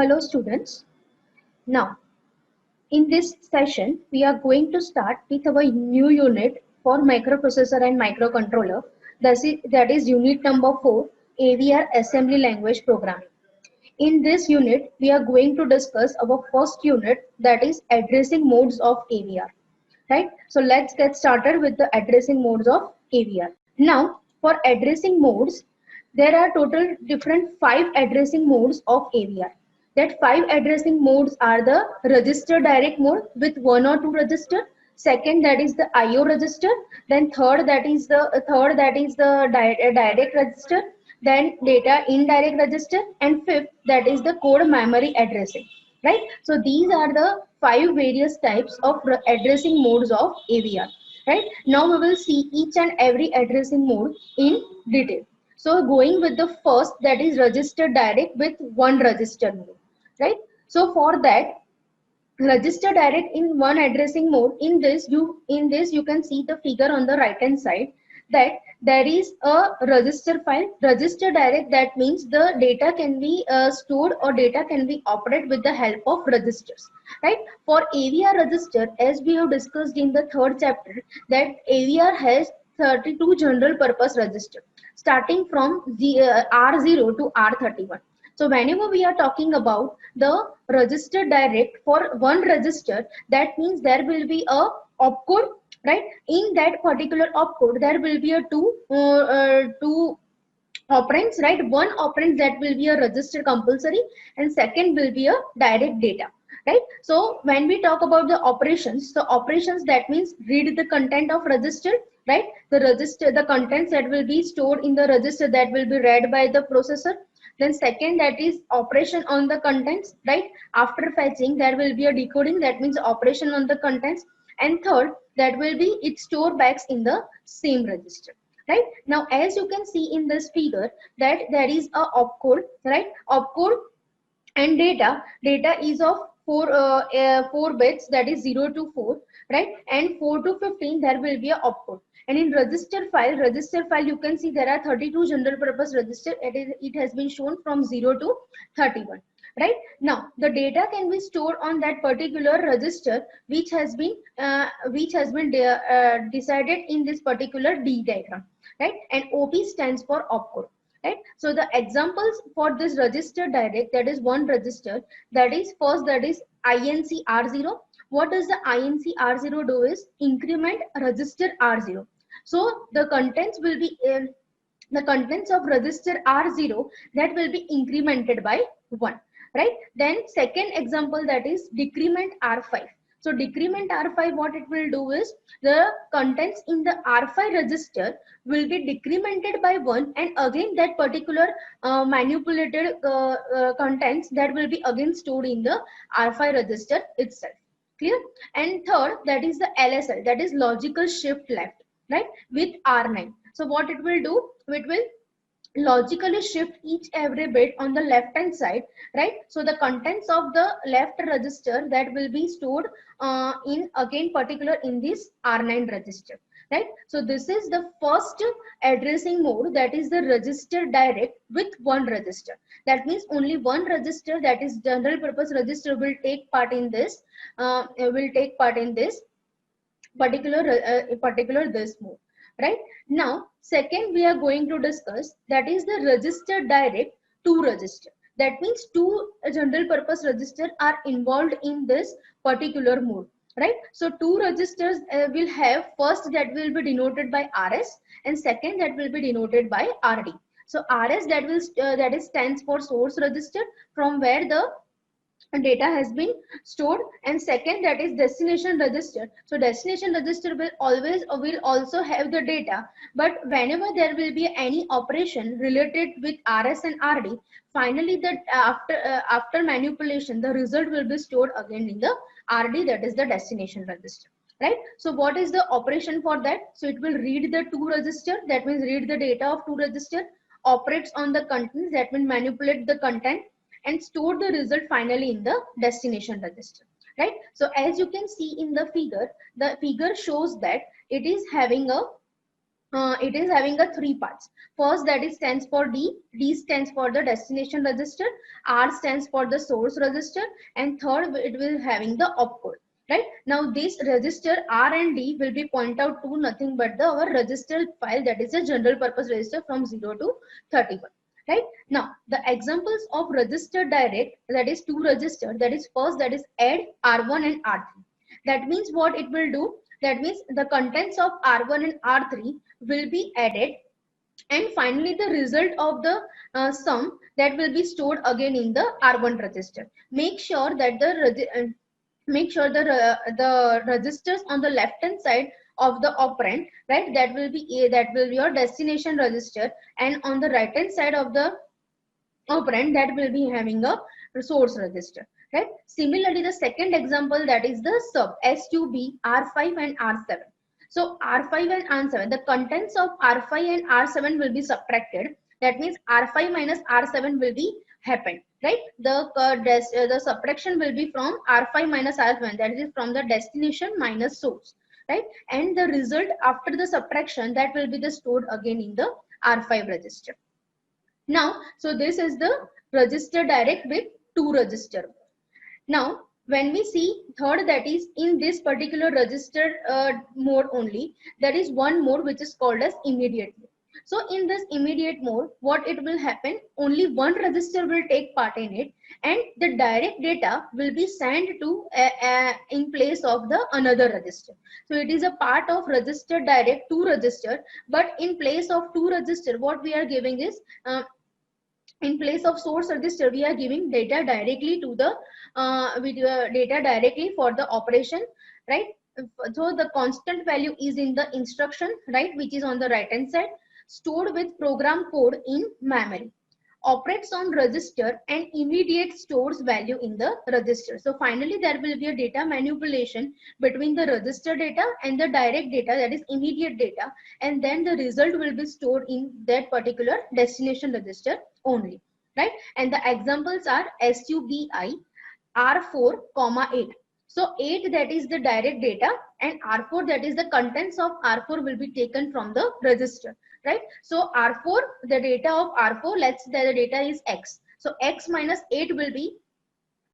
Hello students. Now in this session we are going to start with our new unit for microprocessor and microcontroller. That is unit number 4, AVR assembly language programming. In this unit we are going to discuss our first unit, that is addressing modes of AVR. Right? So let's get started with the addressing modes of AVR. Now for addressing modes, there are total different 5 addressing modes of AVR. That 5 addressing modes are the register direct mode with 1 or 2 register. Second, that is the IO register. Then third, that is the direct register. Then data indirect register, and fifth, that is the code memory addressing. Right? So these are the 5 various types of addressing modes of AVR. Right? Now we will see each and every addressing mode in detail. So going with the first, that is register direct with 1 register mode. Right? So for that, register direct in 1 addressing mode, in this you can see the figure on the right hand side, that there is a register file. Register direct, that means the data can be stored or data can be operated with the help of registers. Right? For AVR register, as we have discussed in the third chapter, that AVR has 32 general purpose register starting from R0 to R31. So whenever we are talking about the register direct for 1 register, that means there will be a opcode, right? In that particular opcode, there will be a two operands, right? One operand that will be a register compulsory, and second will be a direct data, right? So when we talk about the operations, that means read the content of register, right? The contents that will be stored in the register, that will be read by the processor. Then second, that is operation on the contents, right? After fetching, there will be a decoding, that means operation on the contents. And third, that will be it store backs in the same register. Right? Now as you can see in this figure, that there is a opcode, right? Opcode and data is of 4 bits, that is 0 to 4, right? And 4 to 15 there will be a opcode. And in register file you can see there are 32 general purpose register. It has been shown from 0 to 31. Right? Now the data can be stored on that particular register which has been decided in this particular D diagram, right? And OP stands for opcode. Right? So the examples for this register direct, that is 1 register, that is first, that is INC R0. What does the INC R0 do is increment register R0. So the contents will be the contents of register R0 that will be incremented by 1. Right? Then second example, that is decrement R5. So decrement R5, what it will do is the contents in the R5 register will be decremented by 1, and again that particular manipulated contents that will be again stored in the R5 register itself. Clear? And third, that is the LSL, that is logical shift left, right? With R9. So what it will do, it will logically shift each every bit on the left hand side, right? So the contents of the left register that will be stored in again particular in this R9 register, right? So this is the first addressing mode, that is the register direct with 1 register. That means only 1 register, that is general purpose register, will take part in this particular this mode. Right? Now second we are going to discuss, that is the register direct 2 register. That means 2 general purpose register are involved in this particular mode. Right? So 2 registers will have, first that will be denoted by RS, and second that will be denoted by RD. So RS, that is stands for source register, from where the data has been stored, and second, that is destination register. So destination register will also have the data, but whenever there will be any operation related with RS and RD, finally that after manipulation the result will be stored again in the RD, that is the destination register. Right? So what is the operation for that? So it will read the 2 register, that means read the data of 2 register, operates on the contents, that means manipulate the content, and store the result finally in the destination register. Right? So as you can see in the figure shows that it is having a it is having a three parts. First, that is stands for D. D stands for the destination register. R stands for the source register, and third, it will having the opcode. Right now, this register R and D will be point out to nothing but the our register file, that is a general purpose register from 0 to 31. Right now, the examples of register direct, that is two register, that is first, that is add R1 and R3. That means what it will do, that means the contents of R1 and R3 will be added, and finally the result of the sum that will be stored again in the R1 register. Make sure that the registers on the left hand side of the operand, right, that will be your destination register, and on the right hand side of the operand, that will be having a source register. Right. Similarly, the second example, that is the sub SUB R5 and R7. So R5 and R7, the contents of R5 and R7 will be subtracted. That means R5 minus R7 will be happened. Right. The subtraction will be from R5 minus R7, that is from the destination minus source. Right. And the result after the subtraction, that will be the stored again in the R5 register. Now, so this is the register direct with two register. Now, when we see third, that is in this particular register mode only, there is one mode which is called as immediate mode. So in this immediate mode, what it will happen, only one register will take part in it, and the direct data will be sent to in place of the another register. So it is a part of register direct two register, but in place of two register, what we are giving is in place of source register, we are giving data directly to the data directly for the operation, right? So the constant value is in the instruction, right, which is on the right hand side, stored with program code in memory, operates on register, and immediate stores value in the register. So finally, there will be a data manipulation between the register data and the direct data, that is immediate data, and then the result will be stored in that particular destination register only. Right. And the examples are SUBI R4, 8. So 8, that is the direct data, and R4, that is the contents of R4 will be taken from the register. Right. So R4, the data of R4, let's say the data is X. So X minus 8 will be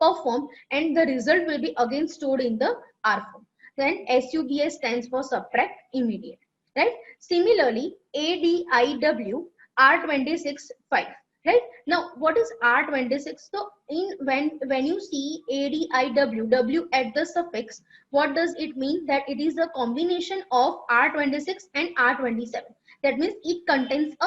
performed, and the result will be again stored in the R4. Then SUBS stands for subtract immediate. Right. Similarly, ADIW R26 5. Right. Now, what is R26? So when you see ADIW, W at the suffix, what does it mean? That it is a combination of R26 and R27. That means it contains a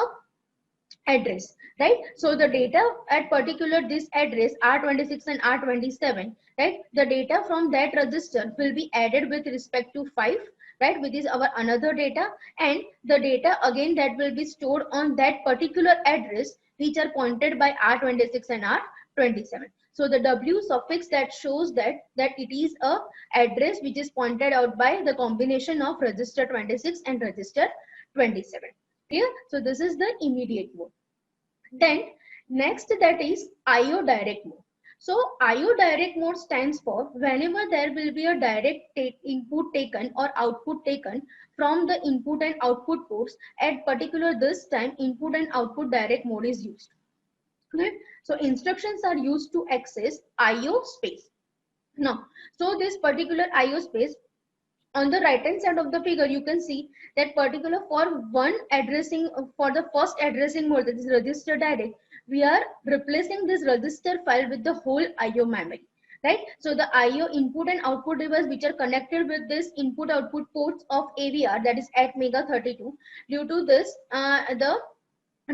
address, right? So the data at particular this address R26 and R27, right, the data from that register will be added with respect to 5, right, which is our another data, and the data again that will be stored on that particular address which are pointed by R26 and R27. So the W suffix that shows that it is a address which is pointed out by the combination of register 26 and register 27. Clear? So this is the immediate mode. Then next, that is IO direct mode. So IO direct mode stands for whenever there will be a direct input taken or output taken from the input and output ports, at particular this time input and output direct mode is used. Okay? So instructions are used to access IO space. Now, so this particular IO space, on the right hand side of the figure, you can see that particular for one addressing, for the first addressing mode, that is register direct, we are replacing this register file with the whole IO memory, right? So the IO input and output device which are connected with this input output ports of AVR, that is at mega 32, due to this the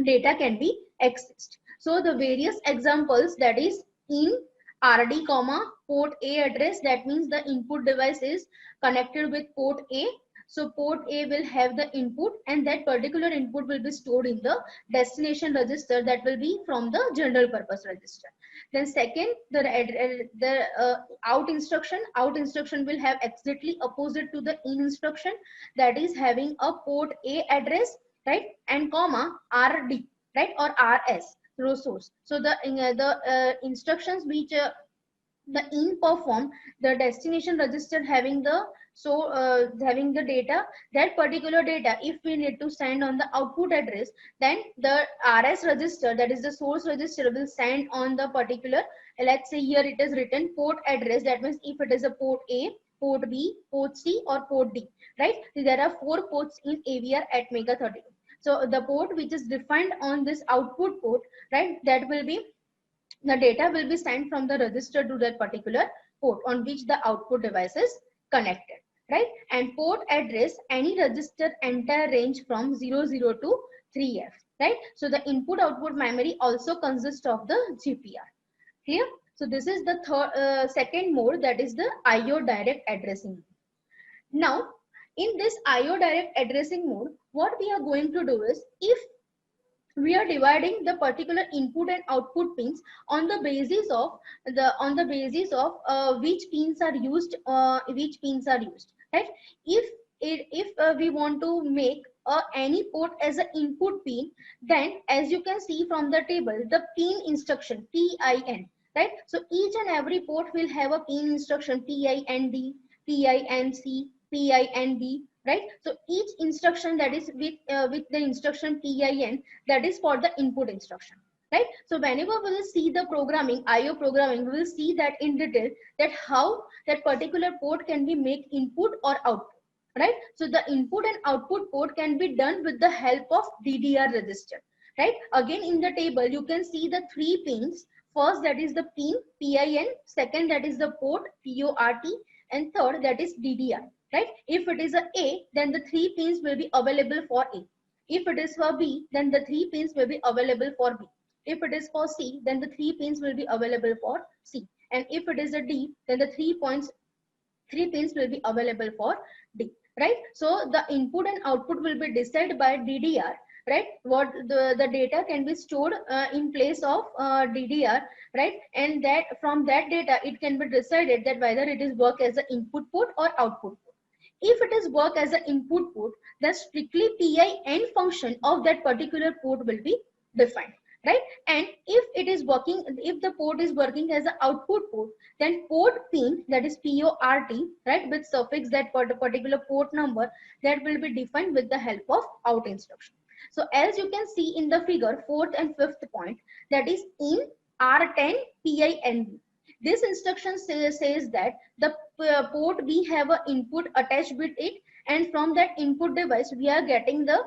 data can be accessed. So the various examples, that is in RD comma port A address, that means the input device is connected with port A. So port A will have the input, and that particular input will be stored in the destination register, that will be from the general purpose register. Then second, the out instruction will have exactly opposite to the in instruction, that is having a port A address, right, and comma RD, right, or RS, row source. So the instructions which the in perform, the destination register having the So having the data, that particular data, if we need to send on the output address, then the RS register, that is the source register, will send on the particular, let's say here it is written port address. That means if it is a port A, port B, port C, or port D, right? There are 4 ports in AVR ATmega 32. So the port which is defined on this output port, right, that will be, the data will be sent from the register to that particular port on which the output device is connected, right? And port address, any register entire range from 00 to 3F, right? So the input output memory also consists of the GPR. Clear? So this is the second mode, that is the IO direct addressing. Now in this IO direct addressing mode, what we are going to do is, if we are dividing the particular input and output pins on the basis of which pins are used, right? If we want to make any port as an input pin, then as you can see from the table, the pin instruction PIN, right? So each and every port will have a pin instruction PIND, PINC, PINB, right? So each instruction that is with the instruction PIN, that is for the input instruction, right? So whenever we will see the programming, IO programming, we will see that in detail, that how that particular port can be made input or output, right? So the input and output port can be done with the help of DDR register, right? Again in the table you can see the 3 pins. First, that is the pin PIN, second, that is the port PORT, and third, that is DDR, right? If it is a, then the 3 pins will be available for A. If it is for B, then the 3 pins will be available for B. If it is for C, then the 3 pins will be available for C. And if it is a D, then the 3 pins will be available for D, right? So the input and output will be decided by DDR, right? What the data can be stored in place of DDR, right? And that from that data it can be decided that whether it is work as an input port or output port. If it is work as an input port, then strictly PIN function of that particular port will be defined, right? And if it is working, if the port is working as an output port, then port pin, that is PORT, right, with suffix that particular port number, that will be defined with the help of out instruction. So as you can see in the figure, 4th and 5th point, that is in R10 PINB. This instruction says that the port we have an input attached with it, and from that input device we are getting the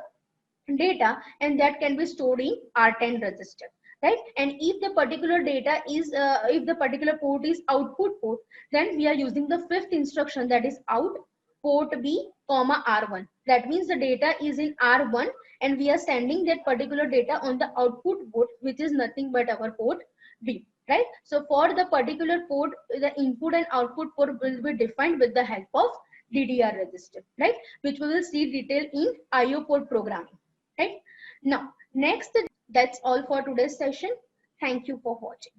data, and that can be stored in R10 register, right? And if the particular data is if the particular port is output port, then we are using the 5th instruction, that is out port B comma R1. That means the data is in R1 and we are sending that particular data on the output port, which is nothing but our port B, right? So for the particular port, the input and output port will be defined with the help of DDR register, right? Which we will see detail in IO port programming, right? Now, next, that's all for today's session. Thank you for watching.